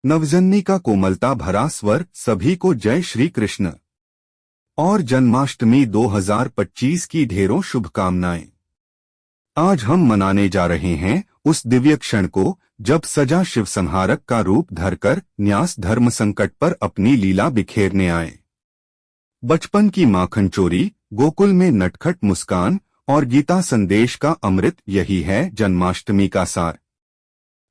नवजन्मी का कोमलता भरा स्वर सभी को जय श्री कृष्ण और जन्माष्टमी 2025 की ढेरों शुभकामनाएं। आज हम मनाने जा रहे हैं उस दिव्य क्षण को जब सजा शिव संहारक का रूप धरकर न्यास धर्म संकट पर अपनी लीला बिखेरने आए। बचपन की माखन चोरी, गोकुल में नटखट मुस्कान और गीता संदेश का अमृत, यही है जन्माष्टमी का सार।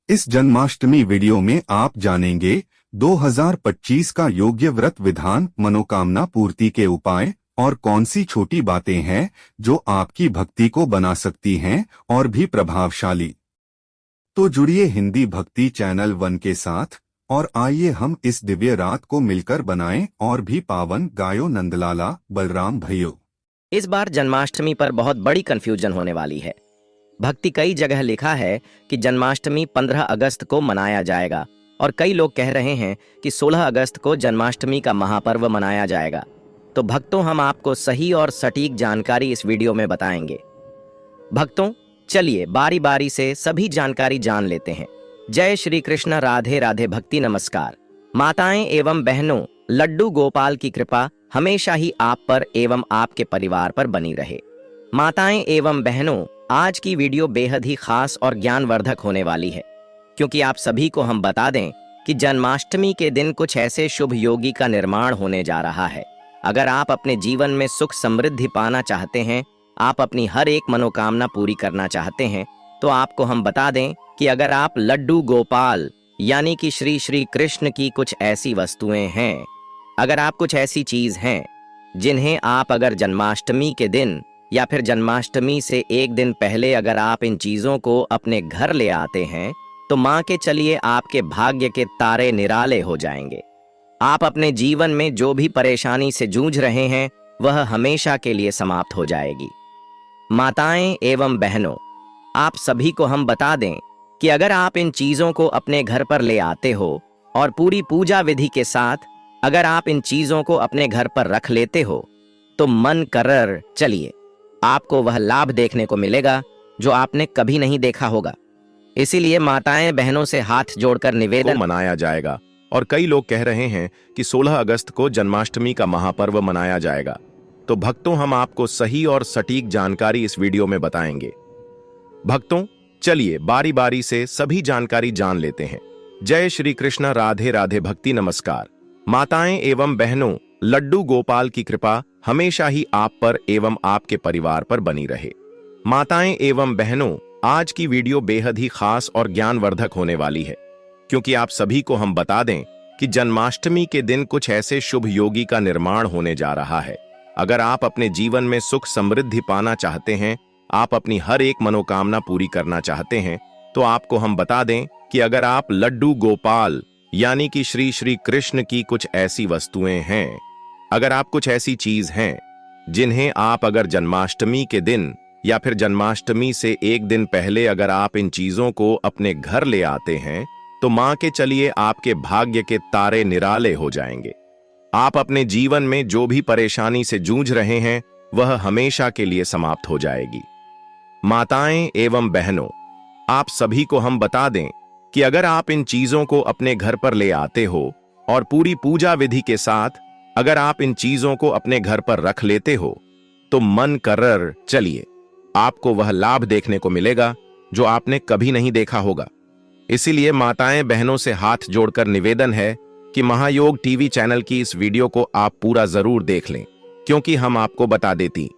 इस जन्माष्टमी वीडियो में आप जानेंगे 2025 का योग्य व्रत विधान, मनोकामना पूर्ति के उपाय और कौन सी छोटी बातें हैं जो आपकी भक्ति को बना सकती हैं और भी प्रभावशाली। तो जुड़िए हिंदी भक्ति चैनल 1 के साथ और आइए हम इस दिव्य रात को मिलकर बनाएं और भी पावन। गायो नंदलाला बलराम भैयो। इस बार जन्माष्टमी पर बहुत बड़ी कंफ्यूजन होने वाली है। भक्ति कई जगह लिखा है कि जन्माष्टमी 15 अगस्त को मनाया जाएगा और कई लोग कह रहे हैं कि 16 अगस्त को जन्माष्टमी का महापर्व मनाया जाएगा। तो भक्तों, हम आपको सही और सटीक जानकारी इस वीडियो में बताएंगे। भक्तों, चलिए बारी बारी से सभी जानकारी जान लेते हैं। जय श्री कृष्ण, राधे राधे भक्ति नमस्कार। माताएं एवं बहनों, लड्डू गोपाल की कृपा हमेशा ही आप पर एवं आपके परिवार पर बनी रहे। माताएं एवं बहनों, आज की वीडियो बेहद ही खास और ज्ञानवर्धक होने वाली है, क्योंकि आप सभी को हम बता दें कि जन्माष्टमी के दिन कुछ ऐसे शुभ योगी का निर्माण होने जा रहा है। अगर आप अपने जीवन में सुख समृद्धि पाना चाहते हैं, आप अपनी हर एक मनोकामना पूरी करना चाहते हैं, तो आपको हम बता दें कि अगर आप लड्डू गोपाल यानी कि श्री श्री कृष्ण की कुछ ऐसी वस्तुएं हैं, अगर आप कुछ ऐसी चीज हैं जिन्हें आप अगर जन्माष्टमी के दिन या फिर जन्माष्टमी से एक दिन पहले अगर आप इन चीजों को अपने घर ले आते हैं, तो मां के चलिए आपके भाग्य के तारे निराले हो जाएंगे। आप अपने जीवन में जो भी परेशानी से जूझ रहे हैं वह हमेशा के लिए समाप्त हो जाएगी। माताएं एवं बहनों, आप सभी को हम बता दें कि अगर आप इन चीजों को अपने घर पर ले आते हो और पूरी पूजा विधि के साथ अगर आप इन चीजों को अपने घर पर रख लेते हो, तो मन कर चलिए आपको वह लाभ देखने को मिलेगा जो आपने कभी नहीं देखा होगा। इसीलिए माताएं बहनों से हाथ जोड़कर निवेदन मनाया जाएगा और कई लोग कह रहे हैं कि 16 अगस्त को जन्माष्टमी का महापर्व मनाया जाएगा। तो भक्तों, हम आपको सही और सटीक जानकारी इस वीडियो में बताएंगे। भक्तों, चलिए बारी बारी से सभी जानकारी जान लेते हैं। जय श्री कृष्ण, राधे राधे भक्ति नमस्कार। माताएं एवं बहनों, लड्डू गोपाल की कृपा हमेशा ही आप पर एवं आपके परिवार पर बनी रहे। माताएं एवं बहनों, आज की वीडियो बेहद ही खास और ज्ञानवर्धक होने वाली है, क्योंकि आप सभी को हम बता दें कि जन्माष्टमी के दिन कुछ ऐसे शुभ योगी का निर्माण होने जा रहा है। अगर आप अपने जीवन में सुख समृद्धि पाना चाहते हैं, आप अपनी हर एक मनोकामना पूरी करना चाहते हैं, तो आपको हम बता दें कि अगर आप लड्डू गोपाल यानी कि श्री श्री कृष्ण की कुछ ऐसी वस्तुएं हैं, अगर आप कुछ ऐसी चीज हैं जिन्हें आप अगर जन्माष्टमी के दिन या फिर जन्माष्टमी से एक दिन पहले अगर आप इन चीजों को अपने घर ले आते हैं, तो मां के चलिए आपके भाग्य के तारे निराले हो जाएंगे। आप अपने जीवन में जो भी परेशानी से जूझ रहे हैं वह हमेशा के लिए समाप्त हो जाएगी। माताएं एवं बहनों, आप सभी को हम बता दें कि अगर आप इन चीजों को अपने घर पर ले आते हो और पूरी पूजा विधि के साथ अगर आप इन चीजों को अपने घर पर रख लेते हो, तो मन कर चलिए आपको वह लाभ देखने को मिलेगा जो आपने कभी नहीं देखा होगा। इसीलिए माताएं बहनों से हाथ जोड़कर निवेदन है कि महायोग टीवी चैनल की इस वीडियो को आप पूरा जरूर देख लें, क्योंकि हम आपको बता देती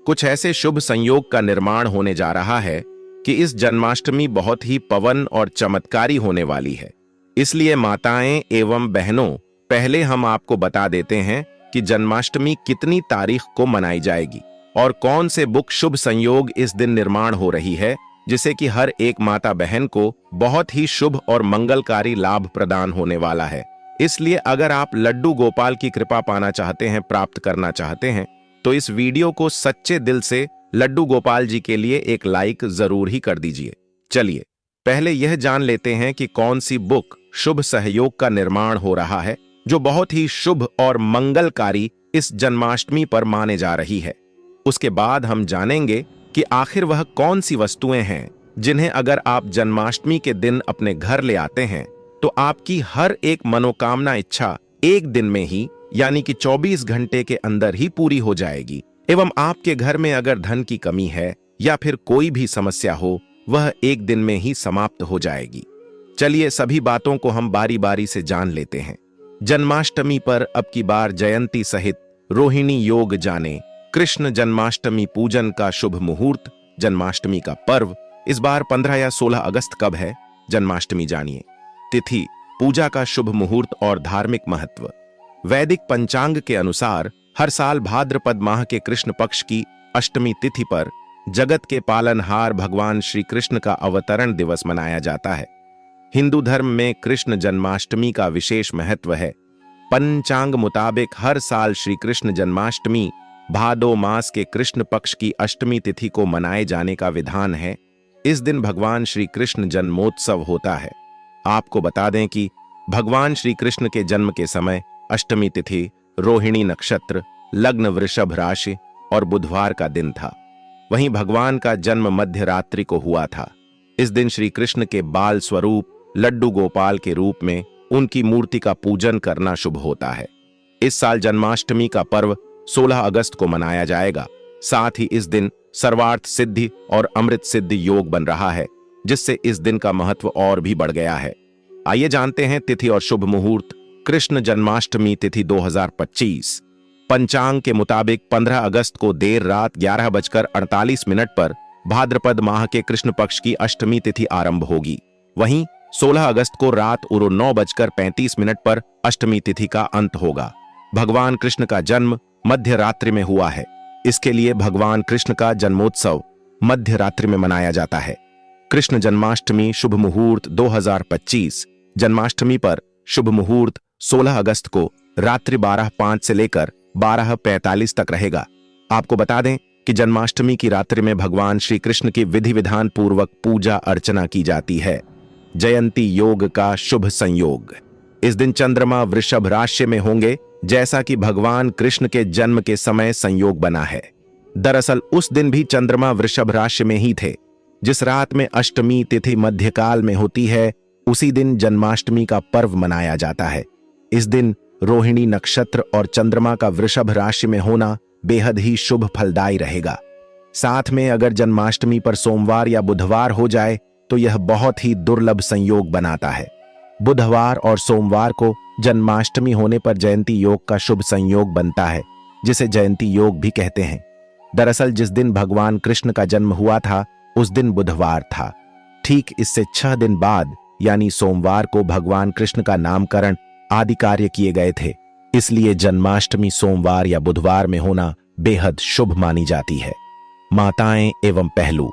कुछ ऐसे शुभ संयोग का निर्माण होने जा रहा है कि इस जन्माष्टमी बहुत ही पवन और चमत्कारी होने वाली है। इसलिए माताएं एवं बहनों, पहले हम आपको बता देते हैं कि जन्माष्टमी कितनी तारीख को मनाई जाएगी और कौन से बुक शुभ संयोग इस दिन निर्माण हो रही है, जिसे कि हर एक माता बहन को बहुत ही शुभ और मंगलकारी लाभ प्रदान होने वाला है। इसलिए अगर आप लड्डू गोपाल की कृपा पाना चाहते हैं, प्राप्त करना चाहते हैं, तो इस वीडियो को सच्चे दिल से लड्डू गोपाल जी के लिए एक लाइक जरूर ही कर दीजिए। चलिए पहले यह जान लेते हैं कि कौन सी बुक शुभ सहयोग का निर्माण हो रहा है जो बहुत ही शुभ और मंगलकारी इस जन्माष्टमी पर माने जा रही है। उसके बाद हम जानेंगे कि आखिर वह कौन सी वस्तुएं हैं जिन्हें अगर आप जन्माष्टमी के दिन अपने घर ले आते हैं तो आपकी हर एक मनोकामना इच्छा एक दिन में ही यानी कि 24 घंटे के अंदर ही पूरी हो जाएगी। एवं आपके घर में अगर धन की कमी है या फिर कोई भी समस्या हो, वह एक दिन में ही समाप्त हो जाएगी। चलिए सभी बातों को हम बारी बारी से जान लेते हैं। जन्माष्टमी पर अब की बार जयंती सहित रोहिणी योग जाने, कृष्ण जन्माष्टमी पूजन का शुभ मुहूर्त, जन्माष्टमी का पर्व इस बार 15 या 16 अगस्त कब है, जन्माष्टमी जानिए। तिथि, पूजा का शुभ मुहूर्त और धार्मिक महत्व। वैदिक पंचांग के अनुसार हर साल भाद्रपद माह के कृष्ण पक्ष की अष्टमी तिथि पर जगत के पालनहार भगवान श्री कृष्ण का अवतरण दिवस मनाया जाता है। हिंदू धर्म में कृष्ण जन्माष्टमी का विशेष महत्व है। पंचांग मुताबिक हर साल श्री कृष्ण जन्माष्टमी भादो मास के कृष्ण पक्ष की अष्टमी तिथि को मनाए जाने का विधान है। इस दिन भगवान श्री कृष्ण जन्मोत्सव होता है। आपको बता दें कि भगवान श्री कृष्ण के जन्म के समय अष्टमी तिथि, रोहिणी नक्षत्र, लग्न वृषभ राशि और बुधवार का दिन था। वहीं भगवान का जन्म मध्य रात्रि को हुआ था। इस दिन श्री कृष्ण के बाल स्वरूप लड्डू गोपाल के रूप में उनकी मूर्ति का पूजन करना शुभ होता है। इस साल जन्माष्टमी का पर्व 16 अगस्त को मनाया जाएगा। साथ ही इस दिन सर्वार्थ सिद्धि और अमृत सिद्धि योग बन रहा है, जिससे इस दिन का महत्व और भी बढ़ गया है। आइए जानते हैं तिथि और शुभ मुहूर्त। कृष्ण जन्माष्टमी तिथि 2025 पंचांग के मुताबिक 15 अगस्त को देर रात 11:48 पर भाद्रपद माह के कृष्ण पक्ष की अष्टमी तिथि आरंभ होगी। वहीं 16 अगस्त को रात 9:35 पर अष्टमी तिथि का अंत होगा। भगवान कृष्ण का जन्म मध्य रात्रि में हुआ है, इसके लिए भगवान कृष्ण का जन्मोत्सव मध्य रात्रि में मनाया जाता है। कृष्ण जन्माष्टमी शुभ मुहूर्त 2025 जन्माष्टमी पर शुभ मुहूर्त 16 अगस्त को रात्रि 12:05 से लेकर 12:45 तक रहेगा। आपको बता दें कि जन्माष्टमी की रात्रि में भगवान श्री कृष्ण की विधि विधान पूर्वक पूजा अर्चना की जाती है। जयंती योग का शुभ संयोग। इस दिन चंद्रमा वृषभ राशि में होंगे, जैसा कि भगवान कृष्ण के जन्म के समय संयोग बना है। दरअसल उस दिन भी चंद्रमा वृषभ राशि में ही थे। जिस रात में अष्टमी तिथि मध्यकाल में होती है, उसी दिन जन्माष्टमी का पर्व मनाया जाता है। इस दिन रोहिणी नक्षत्र और चंद्रमा का वृषभ राशि में होना बेहद ही शुभ फलदायी रहेगा। साथ में अगर जन्माष्टमी पर सोमवार या बुधवार हो जाए तो यह बहुत ही दुर्लभ संयोग बनाता है। बुधवार और सोमवार को जन्माष्टमी होने पर जयंती योग का शुभ संयोग बनता है, जिसे जयंती योग भी कहते हैं। दरअसल जिस दिन भगवान कृष्ण का जन्म हुआ था, उस दिन बुधवार था। ठीक इससे 6 दिन बाद यानी सोमवार को भगवान कृष्ण का नामकरण आदि कार्य किए गए थे। इसलिए जन्माष्टमी सोमवार या बुधवार में होना बेहद शुभ मानी जाती है। माताएं एवं पहलू,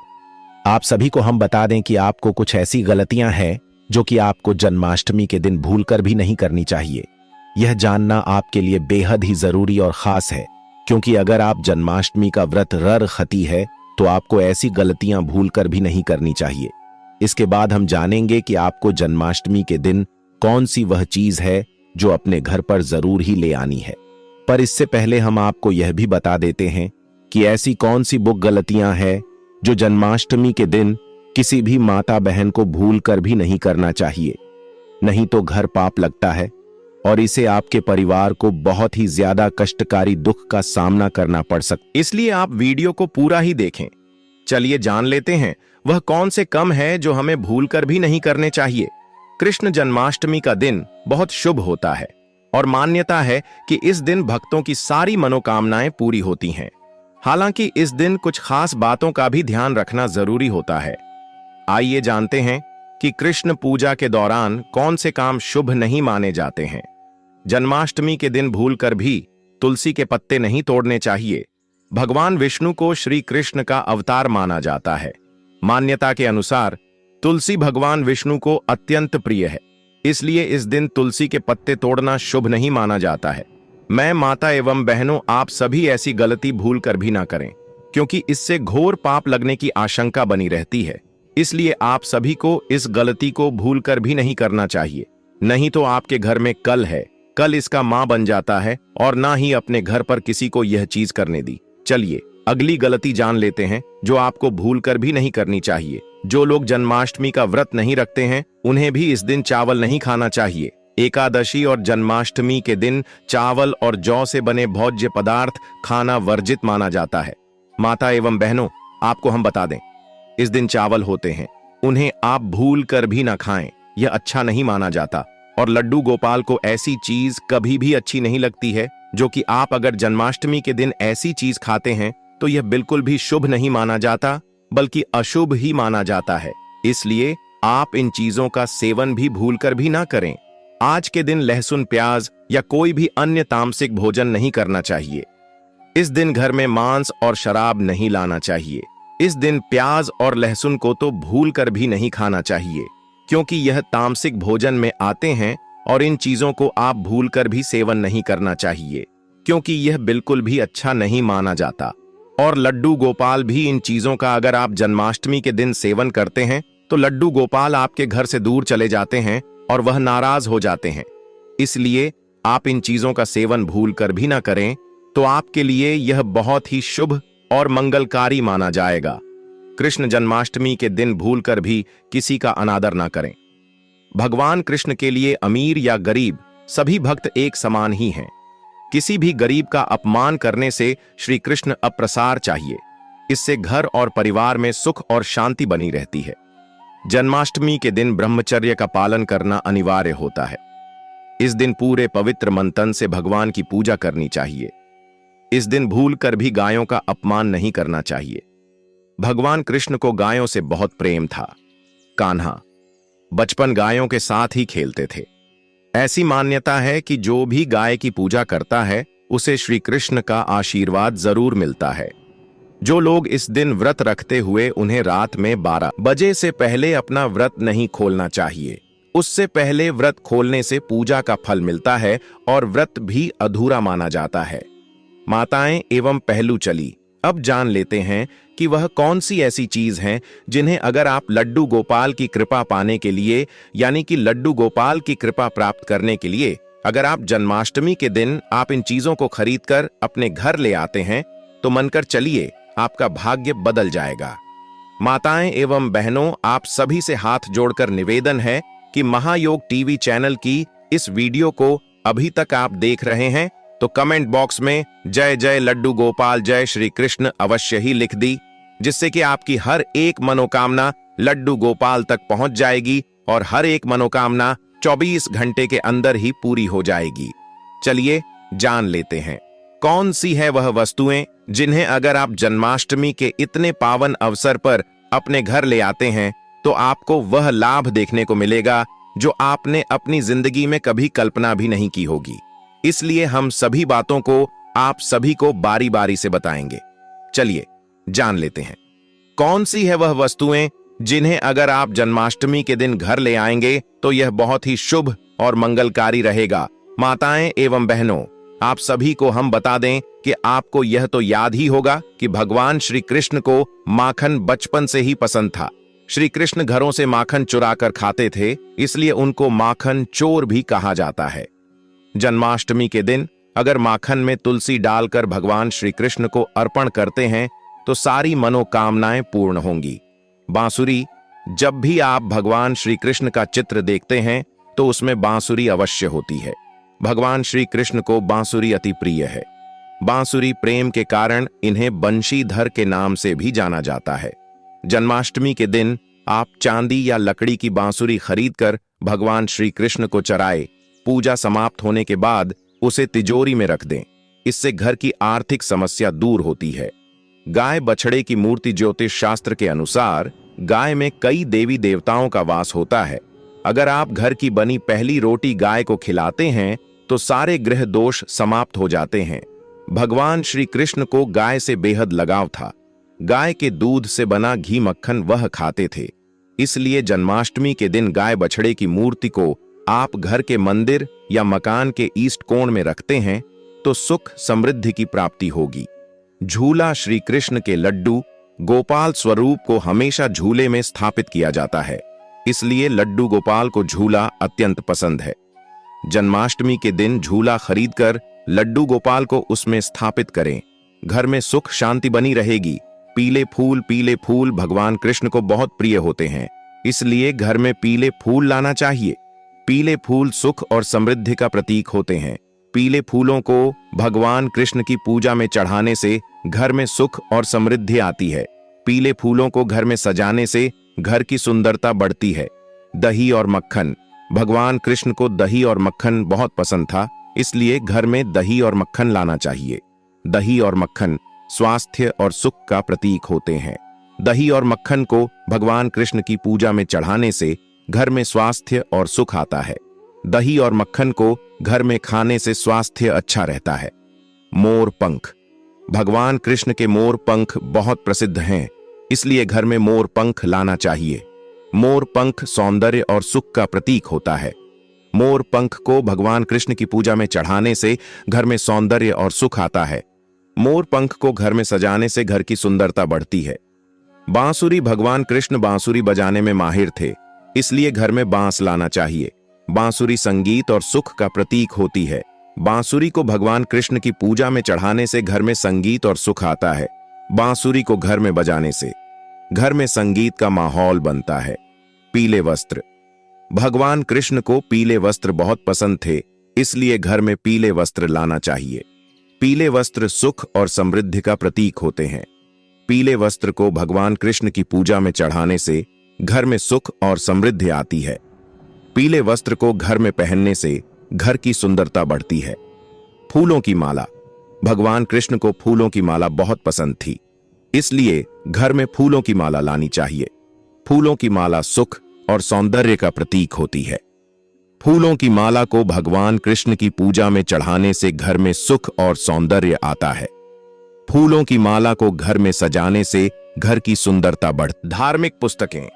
आप सभी को हम बता दें कि आपको कुछ ऐसी गलतियां हैं जो कि आपको जन्माष्टमी के दिन भूलकर भी नहीं करनी चाहिए। यह जानना आपके लिए बेहद ही जरूरी और खास है, क्योंकि अगर आप जन्माष्टमी का व्रत रखती है तो आपको ऐसी गलतियां भूलकर भी नहीं करनी चाहिए। इसके बाद हम जानेंगे कि आपको जन्माष्टमी के दिन कौन सी वह चीज है जो अपने घर पर जरूर ही ले आनी है। पर इससे पहले हम आपको यह भी बता देते हैं कि ऐसी कौन सी बुक गलतियां हैं जो जन्माष्टमी के दिन किसी भी माता बहन को भूल कर भी नहीं करना चाहिए, नहीं तो घर पाप लगता है और इसे आपके परिवार को बहुत ही ज्यादा कष्टकारी दुख का सामना करना पड़ सकता। इसलिए आप वीडियो को पूरा ही देखें। चलिए जान लेते हैं वह कौन से कम है जो हमें भूलकर भी नहीं करने चाहिए। कृष्ण जन्माष्टमी का दिन बहुत शुभ होता है और मान्यता है कि इस दिन भक्तों की सारी मनोकामनाएं पूरी होती हैं। हालांकि इस दिन कुछ खास बातों का भी ध्यान रखना जरूरी होता है। आइए जानते हैं कि कृष्ण पूजा के दौरान कौन से काम शुभ नहीं माने जाते हैं। जन्माष्टमी के दिन भूलकर भी तुलसी के पत्ते नहीं तोड़ने चाहिए। भगवान विष्णु को श्री कृष्ण का अवतार माना जाता है। मान्यता के अनुसार तुलसी भगवान विष्णु को अत्यंत प्रिय है, इसलिए इस दिन तुलसी के पत्ते तोड़ना शुभ नहीं माना जाता है। मैं माता एवं बहनों, आप सभी ऐसी गलती भूलकर भी ना करें, क्योंकि इससे घोर पाप लगने की आशंका बनी रहती है। इसलिए आप सभी को इस गलती को भूलकर भी नहीं करना चाहिए, नहीं तो आपके घर में कल है, कल इसका मां बन जाता है और ना ही अपने घर पर किसी को यह चीज करने दी। चलिए अगली गलती जान लेते हैं जो आपको भूलकर भी नहीं करनी चाहिए जो लोग जन्माष्टमी का व्रत नहीं रखते हैं उन्हें भी इस दिन चावल नहीं खाना चाहिए। एकादशी और जन्माष्टमी के दिन चावल और जौ से बने भोज्य पदार्थ खाना वर्जित माना जाता है। माता एवं बहनों, आपको हम बता दें, इस दिन चावल होते हैं, उन्हें आप भूल कर भी ना खाएं, यह अच्छा नहीं माना जाता। और लड्डू गोपाल को ऐसी चीज कभी भी अच्छी नहीं लगती है जो कि आप अगर जन्माष्टमी के दिन ऐसी चीज खाते हैं तो यह बिल्कुल भी शुभ नहीं माना जाता, बल्कि अशुभ ही माना जाता है। इसलिए आप इन चीजों का सेवन भी भूलकर भी ना करें। आज के दिन लहसुन, प्याज या कोई भी अन्य तामसिक भोजन नहीं करना चाहिए। इस दिन घर में मांस और शराब नहीं लाना चाहिए। इस दिन प्याज और लहसुन को तो भूल कर भी नहीं खाना चाहिए, क्योंकि यह तामसिक भोजन में आते हैं और इन चीजों को आप भूल कर भी सेवन नहीं करना चाहिए, क्योंकि यह बिल्कुल भी अच्छा नहीं माना जाता। और लड्डू गोपाल भी इन चीजों का अगर आप जन्माष्टमी के दिन सेवन करते हैं तो लड्डू गोपाल आपके घर से दूर चले जाते हैं और वह नाराज हो जाते हैं। इसलिए आप इन चीजों का सेवन भूल कर भी ना करें, तो आपके लिए यह बहुत ही शुभ और मंगलकारी माना जाएगा। कृष्ण जन्माष्टमी के दिन भूल कर भी किसी का अनादर ना करें। भगवान कृष्ण के लिए अमीर या गरीब सभी भक्त एक समान ही हैं। किसी भी गरीब का अपमान करने से श्री कृष्ण अप्रसार चाहिए। इससे घर और परिवार में सुख और शांति बनी रहती है। जन्माष्टमी के दिन ब्रह्मचर्य का पालन करना अनिवार्य होता है। इस दिन पूरे पवित्र मन तन से भगवान की पूजा करनी चाहिए। इस दिन भूल कर भी गायों का अपमान नहीं करना चाहिए। भगवान कृष्ण को गायों से बहुत प्रेम था। कान्हा बचपन गायों के साथ ही खेलते थे। ऐसी मान्यता है कि जो भी गाय की पूजा करता है उसे श्री कृष्ण का आशीर्वाद जरूर मिलता है। जो लोग इस दिन व्रत रखते हुए उन्हें रात में 12 बजे से पहले अपना व्रत नहीं खोलना चाहिए। उससे पहले व्रत खोलने से पूजा का फल मिलता है और व्रत भी अधूरा माना जाता है। माताएं एवं पहलू चली, अब जान लेते हैं कि वह कौन सी ऐसी चीज हैं जिन्हें अगर आप लड्डू गोपाल की कृपा पाने के लिए, यानी कि लड्डू गोपाल की कृपा प्राप्त करने के लिए, अगर आप जन्माष्टमी के दिन आप इन चीजों को खरीदकर अपने घर ले आते हैं तो मनकर चलिए, आपका भाग्य बदल जाएगा। माताएं एवं बहनों, आप सभी से हाथ जोड़कर निवेदन है कि महायोग टीवी चैनल की इस वीडियो को अभी तक आप देख रहे हैं तो कमेंट बॉक्स में जय जय लड्डू गोपाल, जय श्री कृष्ण अवश्य ही लिख दी, जिससे कि आपकी हर एक मनोकामना लड्डू गोपाल तक पहुंच जाएगी और हर एक मनोकामना 24 घंटे के अंदर ही पूरी हो जाएगी। चलिए जान लेते हैं कौन सी है वह वस्तुएं जिन्हें अगर आप जन्माष्टमी के इतने पावन अवसर पर अपने घर ले आते हैं तो आपको वह लाभ देखने को मिलेगा जो आपने अपनी जिंदगी में कभी कल्पना भी नहीं की होगी। इसलिए हम सभी बातों को आप सभी को बारी बारी से बताएंगे। चलिए जान लेते हैं कौन सी है वह वस्तुएं जिन्हें अगर आप जन्माष्टमी के दिन घर ले आएंगे तो यह बहुत ही शुभ और मंगलकारी रहेगा। माताएं एवं बहनों, आप सभी को हम बता दें कि आपको यह तो याद ही होगा कि भगवान श्री कृष्ण को माखन बचपन से ही पसंद था। श्री कृष्ण घरों से माखन चुरा कर खाते थे, इसलिए उनको माखन चोर भी कहा जाता है। जन्माष्टमी के दिन अगर माखन में तुलसी डालकर भगवान श्री कृष्ण को अर्पण करते हैं तो सारी मनोकामनाएं पूर्ण होंगी। बांसुरी, जब भी आप भगवान श्री कृष्ण का चित्र देखते हैं तो उसमें बांसुरी अवश्य होती है। भगवान श्री कृष्ण को बांसुरी अति प्रिय है। बांसुरी प्रेम के कारण इन्हें बंशीधर के नाम से भी जाना जाता है। जन्माष्टमी के दिन आप चांदी या लकड़ी की बांसुरी खरीदकर भगवान श्री कृष्ण को चढ़ाए। पूजा समाप्त होने के बाद उसे तिजोरी में रख दें। इससे घर की आर्थिक समस्या दूर होती है। गाय बछड़े की मूर्ति ज्योतिष शास्त्र के अनुसार गाय में कई देवी देवताओं का वास होता है। अगर आप घर की बनी पहली रोटी गाय को खिलाते हैं तो सारे ग्रह दोष समाप्त हो जाते हैं। भगवान श्री कृष्ण को गाय से बेहद लगाव था। गाय के दूध से बना घी मक्खन वह खाते थे। इसलिए जन्माष्टमी के दिन गाय बछड़े की मूर्ति को आप घर के मंदिर या मकान के ईस्ट कोण में रखते हैं तो सुख समृद्धि की प्राप्ति होगी। झूला, श्री कृष्ण के लड्डू गोपाल स्वरूप को हमेशा झूले में स्थापित किया जाता है, इसलिए लड्डू गोपाल को झूला अत्यंत पसंद है। जन्माष्टमी के दिन झूला खरीदकर लड्डू गोपाल को उसमें स्थापित करें। घर में सुख शांति बनी रहेगी। पीले फूल भगवान कृष्ण को बहुत प्रिय होते हैं, इसलिए घर में पीले फूल लाना चाहिए। पीले फूल सुख और समृद्धि का प्रतीक होते हैं। पीले फूलों को भगवान कृष्ण की पूजा में चढ़ाने से घर में सुख और समृद्धि आती है। पीले फूलों को घर में सजाने से घर की सुंदरता बढ़ती है। दही और मक्खन, भगवान कृष्ण को दही और मक्खन बहुत पसंद था, इसलिए घर में दही और मक्खन लाना चाहिए। दही और मक्खन स्वास्थ्य और सुख का प्रतीक होते हैं। दही और मक्खन को भगवान कृष्ण की पूजा में चढ़ाने से घर में स्वास्थ्य और सुख आता है। दही और मक्खन को घर में खाने से स्वास्थ्य अच्छा रहता है। मोर पंख, भगवान कृष्ण के मोर पंख बहुत प्रसिद्ध हैं, इसलिए घर में मोर पंख लाना चाहिए। मोर पंख सौंदर्य और सुख का प्रतीक होता है। मोर पंख को भगवान कृष्ण की पूजा में चढ़ाने से घर में सौंदर्य और सुख आता है। मोर पंख को घर में सजाने से घर की सुंदरता बढ़ती है। बांसुरी, भगवान कृष्ण बांसुरी बजाने में माहिर थे, इसलिए घर में बांस लाना चाहिए। बांसुरी संगीत और सुख का प्रतीक होती है। बांसुरी को भगवान कृष्ण की पूजा में चढ़ाने से घर में संगीत और सुख आता है। बांसुरी को घर में बजाने से घर में संगीत का माहौल बनता है। पीले वस्त्र, भगवान कृष्ण को पीले वस्त्र बहुत पसंद थे, इसलिए घर में पीले वस्त्र लाना चाहिए। पीले वस्त्र सुख और समृद्धि का प्रतीक होते हैं। पीले वस्त्र को भगवान कृष्ण की पूजा में चढ़ाने से घर में सुख और समृद्धि आती है। पीले वस्त्र को घर में पहनने से घर की सुंदरता बढ़ती है। फूलों की माला, भगवान कृष्ण को फूलों की माला बहुत पसंद थी, इसलिए घर में फूलों की माला लानी चाहिए। फूलों की माला सुख और सौंदर्य का प्रतीक होती है। फूलों की माला को भगवान कृष्ण की पूजा में चढ़ाने से घर में सुख और सौंदर्य आता है। फूलों की माला को घर में सजाने से घर की सुंदरता बढ़ती। धार्मिक पुस्तकें,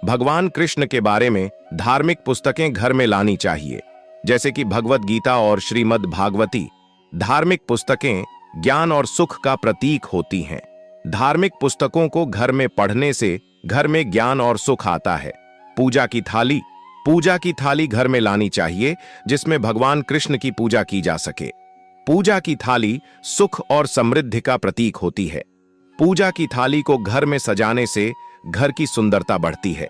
भगवान कृष्ण के बारे में धार्मिक पुस्तकें घर में लानी चाहिए, जैसे कि भगवत गीता और श्रीमद् भागवती। धार्मिक पुस्तकें ज्ञान और सुख का प्रतीक होती हैं। धार्मिक पुस्तकों को घर में पढ़ने से घर में ज्ञान और सुख आता है। पूजा की थाली, पूजा की थाली घर में लानी चाहिए, जिसमें भगवान कृष्ण की पूजा की जा सके। पूजा की थाली सुख और समृद्धि का प्रतीक होती है। पूजा की थाली को घर में सजाने से घर की सुंदरता बढ़ती है।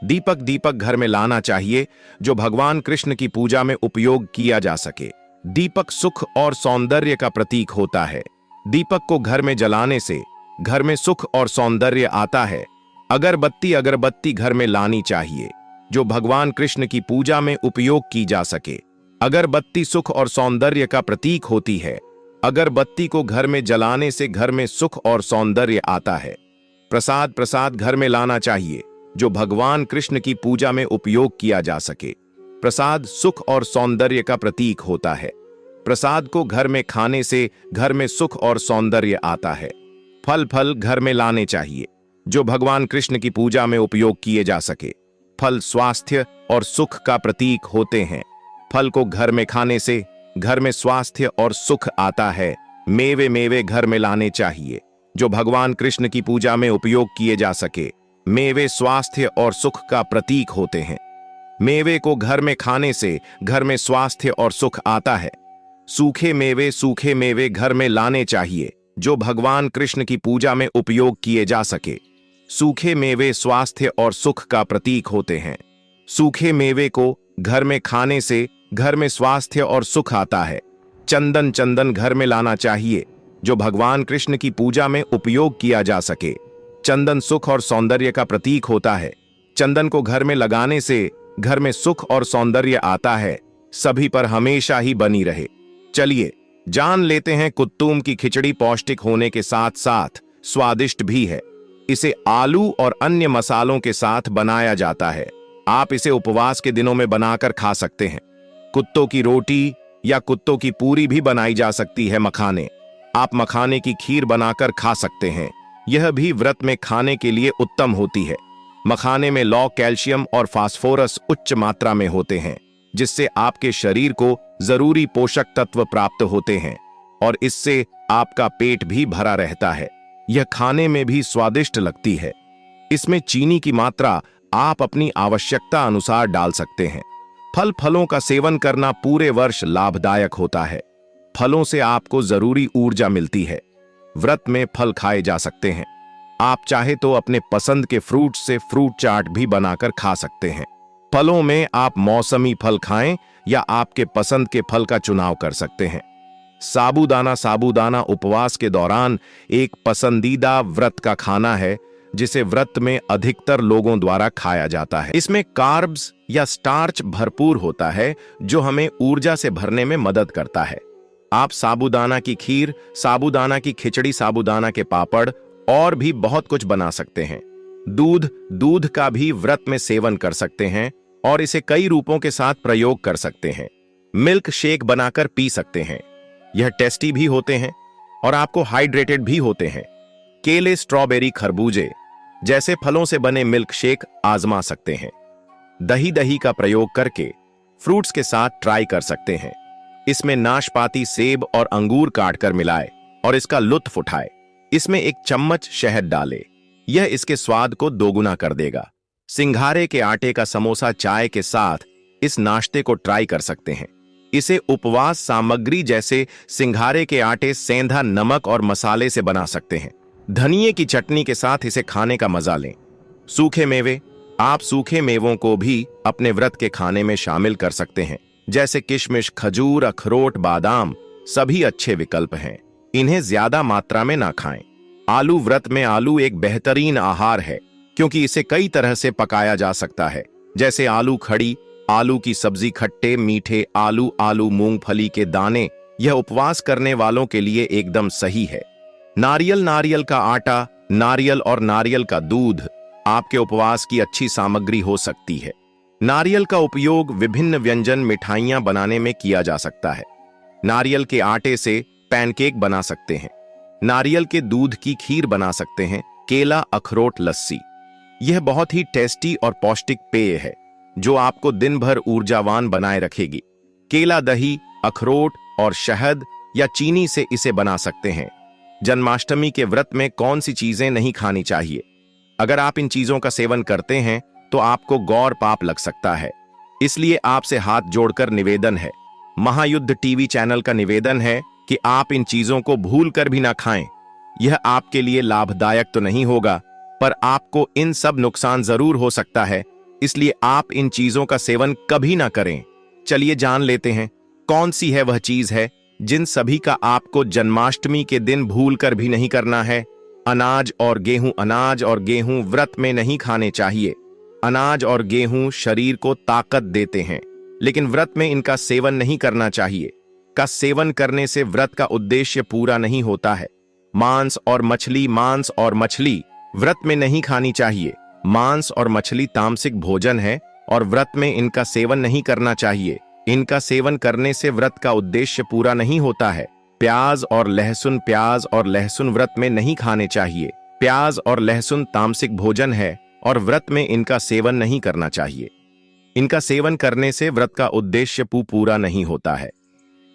दीपक घर में लाना चाहिए, जो भगवान कृष्ण की पूजा में उपयोग किया जा सके। दीपक सुख और सौंदर्य का प्रतीक होता है। दीपक को घर में जलाने से घर में सुख और सौंदर्य आता है। अगरबत्ती घर में लानी चाहिए, जो भगवान कृष्ण की पूजा में उपयोग की जा सके। अगरबत्ती सुख और सौंदर्य का प्रतीक होती है। अगरबत्ती को घर में जलाने से घर में सुख और सौंदर्य आता है। प्रसाद घर में लाना चाहिए, जो भगवान कृष्ण की पूजा में उपयोग किया जा सके। प्रसाद सुख और सौंदर्य का प्रतीक होता है। प्रसाद को घर में खाने से घर में सुख और सौंदर्य आता है। फल घर में लाने चाहिए, जो भगवान कृष्ण की पूजा में उपयोग किए जा सके। फल स्वास्थ्य और सुख का प्रतीक होते हैं। फल को घर में खाने से घर में स्वास्थ्य और सुख आता है। मेवे घर में लाने चाहिए, जो भगवान कृष्ण की पूजा में उपयोग किए जा सके। मेवे स्वास्थ्य और सुख का प्रतीक होते हैं। मेवे को घर में खाने से घर में स्वास्थ्य और सुख आता है। सूखे मेवे घर में लाने चाहिए, जो भगवान कृष्ण की पूजा में उपयोग किए जा सके। सूखे मेवे स्वास्थ्य और सुख का प्रतीक होते हैं। सूखे मेवे को घर में खाने से घर में स्वास्थ्य और सुख आता है। चंदन घर में लाना चाहिए, जो भगवान कृष्ण की पूजा में उपयोग किया जा सके। चंदन सुख और सौंदर्य का प्रतीक होता है। चंदन को घर में लगाने से घर में सुख और सौंदर्य आता है। सभी पर हमेशा ही बनी रहे। चलिए जान लेते हैं, कुत्तूम की खिचड़ी पौष्टिक होने के साथ साथ स्वादिष्ट भी है। इसे आलू और अन्य मसालों के साथ बनाया जाता है। आप इसे उपवास के दिनों में बनाकर खा सकते हैं। कुत्तों की रोटी या कुत्तों की पूरी भी बनाई जा सकती है। मखाने, आप मखाने की खीर बनाकर खा सकते हैं। यह भी व्रत में खाने के लिए उत्तम होती है। मखाने में लौ, कैल्शियम और फास्फोरस उच्च मात्रा में होते हैं, जिससे आपके शरीर को जरूरी पोषक तत्व प्राप्त होते हैं और इससे आपका पेट भी भरा रहता है। यह खाने में भी स्वादिष्ट लगती है। इसमें चीनी की मात्रा आप अपनी आवश्यकता अनुसार डाल सकते हैं। फलों का सेवन करना पूरे वर्ष लाभदायक होता है। फलों से आपको जरूरी ऊर्जा मिलती है। व्रत में फल खाए जा सकते हैं। आप चाहे तो अपने पसंद के फ्रूट से फ्रूट चाट भी बनाकर खा सकते हैं। फलों में आप मौसमी फल खाएं या आपके पसंद के फल का चुनाव कर सकते हैं। साबूदाना उपवास के दौरान एक पसंदीदा व्रत का खाना है जिसे व्रत में अधिकतर लोगों द्वारा खाया जाता है। इसमें कार्ब्स या स्टार्च भरपूर होता है जो हमें ऊर्जा से भरने में मदद करता है। आप साबूदाना की खीर, साबूदाना की खिचड़ी, साबूदाना के पापड़ और भी बहुत कुछ बना सकते हैं। दूध का भी व्रत में सेवन कर सकते हैं और इसे कई रूपों के साथ प्रयोग कर सकते हैं। मिल्क शेक बनाकर पी सकते हैं, यह टेस्टी भी होते हैं और आपको हाइड्रेटेड भी होते हैं। केले, स्ट्रॉबेरी, खरबूजे जैसे फलों से बने मिल्क शेक आजमा सकते हैं। दही का प्रयोग करके फ्रूट्स के साथ ट्राई कर सकते हैं। इसमें नाशपाती, सेब और अंगूर काटकर मिलाए और इसका लुत्फ उठाए। इसमें एक चम्मच शहद डाले, यह इसके स्वाद को दोगुना कर देगा। सिंघारे के आटे का समोसा चाय के साथ इस नाश्ते को ट्राई कर सकते हैं। इसे उपवास सामग्री जैसे सिंघारे के आटे, सेंधा नमक और मसाले से बना सकते हैं। धनिये की चटनी के साथ इसे खाने का मजा लें। सूखे मेवे, आप सूखे मेवों को भी अपने व्रत के खाने में शामिल कर सकते हैं, जैसे किशमिश, खजूर, अखरोट, बादाम सभी अच्छे विकल्प हैं। इन्हें ज्यादा मात्रा में ना खाएं। आलू, व्रत में आलू एक बेहतरीन आहार है क्योंकि इसे कई तरह से पकाया जा सकता है, जैसे आलू खड़ी, आलू की सब्जी, खट्टे मीठे आलू, मूंगफली के दाने। यह उपवास करने वालों के लिए एकदम सही है। नारियल का आटा, नारियल और नारियल का दूध आपके उपवास की अच्छी सामग्री हो सकती है। नारियल का उपयोग विभिन्न व्यंजन, मिठाइयां बनाने में किया जा सकता है। नारियल के आटे से पैनकेक बना सकते हैं। नारियल के दूध की खीर बना सकते हैं। केला, अखरोट, लस्सी यह बहुत ही टेस्टी और पौष्टिक पेय है जो आपको दिन भर ऊर्जावान बनाए रखेगी। केला, दही, अखरोट और शहद या चीनी से इसे बना सकते हैं। जन्माष्टमी के व्रत में कौन सी चीजें नहीं खानी चाहिए? अगर आप इन चीजों का सेवन करते हैं तो आपको गौर पाप लग सकता है। इसलिए आपसे हाथ जोड़कर निवेदन है, महायुद्ध टीवी चैनल का निवेदन है कि आप इन चीजों को भूल कर भी ना खाएं। यह आपके लिए लाभदायक तो नहीं होगा, पर आपको इन सब नुकसान जरूर हो सकता है, इसलिए आप इन चीजों का सेवन कभी ना करें। चलिए जान लेते हैं कौन सी है वह चीज है जिन सभी का आपको जन्माष्टमी के दिन भूल कर भी नहीं करना है। अनाज और गेहूं व्रत में नहीं खाने चाहिए। अनाज और गेहूं शरीर को ताकत देते हैं, लेकिन व्रत में इनका सेवन नहीं करना चाहिए। का सेवन करने से व्रत का उद्देश्य पूरा नहीं होता है। मांस और मछली व्रत में नहीं खानी चाहिए। मांस और मछली तामसिक भोजन है और व्रत में इनका सेवन नहीं करना चाहिए। इनका सेवन करने से व्रत का उद्देश्य पूरा नहीं होता है। प्याज और लहसुन व्रत में नहीं खाने चाहिए। प्याज और लहसुन तामसिक भोजन है और व्रत में इनका सेवन नहीं करना चाहिए। इनका सेवन करने से व्रत का उद्देश्य पूरा नहीं होता है।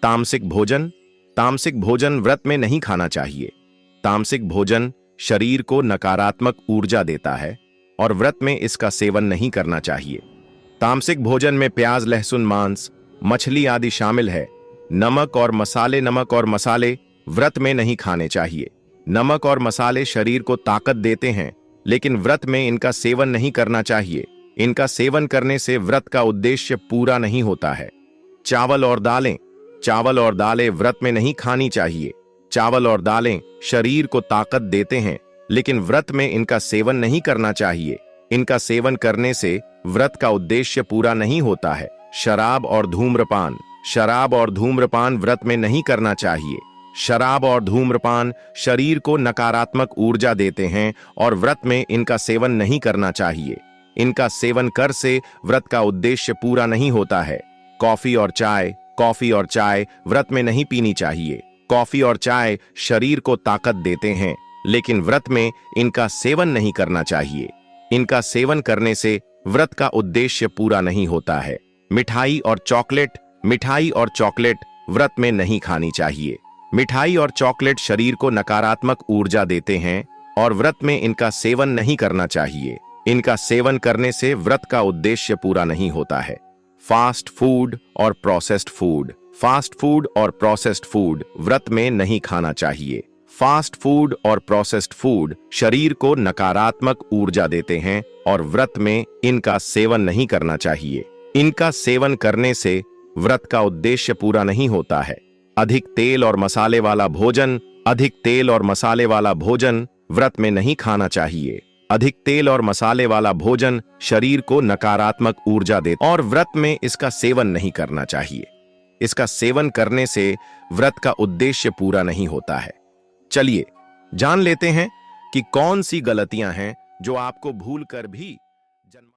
तामसिक भोजन व्रत में नहीं खाना चाहिए। तामसिक भोजन शरीर को नकारात्मक ऊर्जा देता है और व्रत में इसका सेवन नहीं करना चाहिए। तामसिक भोजन में प्याज, लहसुन, मांस, मछली आदि शामिल है। नमक और मसाले व्रत में नहीं खाने चाहिए। नमक और मसाले शरीर को ताकत देते हैं, लेकिन व्रत में इनका सेवन नहीं करना चाहिए। इनका सेवन करने से व्रत का उद्देश्य पूरा नहीं होता है। चावल और दालें व्रत में नहीं खानी चाहिए। चावल और दालें शरीर को ताकत देते हैं, लेकिन व्रत में इनका सेवन नहीं करना चाहिए। इनका सेवन करने से व्रत का उद्देश्य पूरा नहीं होता है। शराब और धूम्रपान व्रत में नहीं करना चाहिए। शराब और धूम्रपान शरीर को नकारात्मक ऊर्जा देते हैं और व्रत में इनका सेवन नहीं करना चाहिए। इनका सेवन कर से व्रत का उद्देश्य पूरा नहीं होता है। कॉफी और चाय व्रत में नहीं पीनी चाहिए। कॉफी और चाय शरीर को ताकत देते हैं, लेकिन व्रत में इनका सेवन नहीं करना चाहिए। इनका सेवन करने से व्रत का उद्देश्य पूरा नहीं होता है। मिठाई और चॉकलेट व्रत में नहीं खानी चाहिए। मिठाई और चॉकलेट शरीर को नकारात्मक ऊर्जा देते हैं और व्रत में इनका सेवन नहीं करना चाहिए। इनका सेवन करने से व्रत का उद्देश्य पूरा नहीं होता है। फास्ट फूड और प्रोसेस्ड फूड व्रत में नहीं खाना चाहिए। फास्ट फूड और प्रोसेस्ड फूड शरीर को नकारात्मक ऊर्जा देते हैं और व्रत में इनका सेवन नहीं करना चाहिए। इनका सेवन करने से व्रत का उद्देश्य पूरा नहीं होता है। अधिक तेल और मसाले वाला भोजन व्रत में नहीं खाना चाहिए। अधिक तेल और मसाले वाला भोजन शरीर को नकारात्मक ऊर्जा देता और व्रत में इसका सेवन नहीं करना चाहिए। इसका सेवन करने से व्रत का उद्देश्य पूरा नहीं होता है। चलिए जान लेते हैं कि कौन सी गलतियां हैं जो आपको भूलकर भी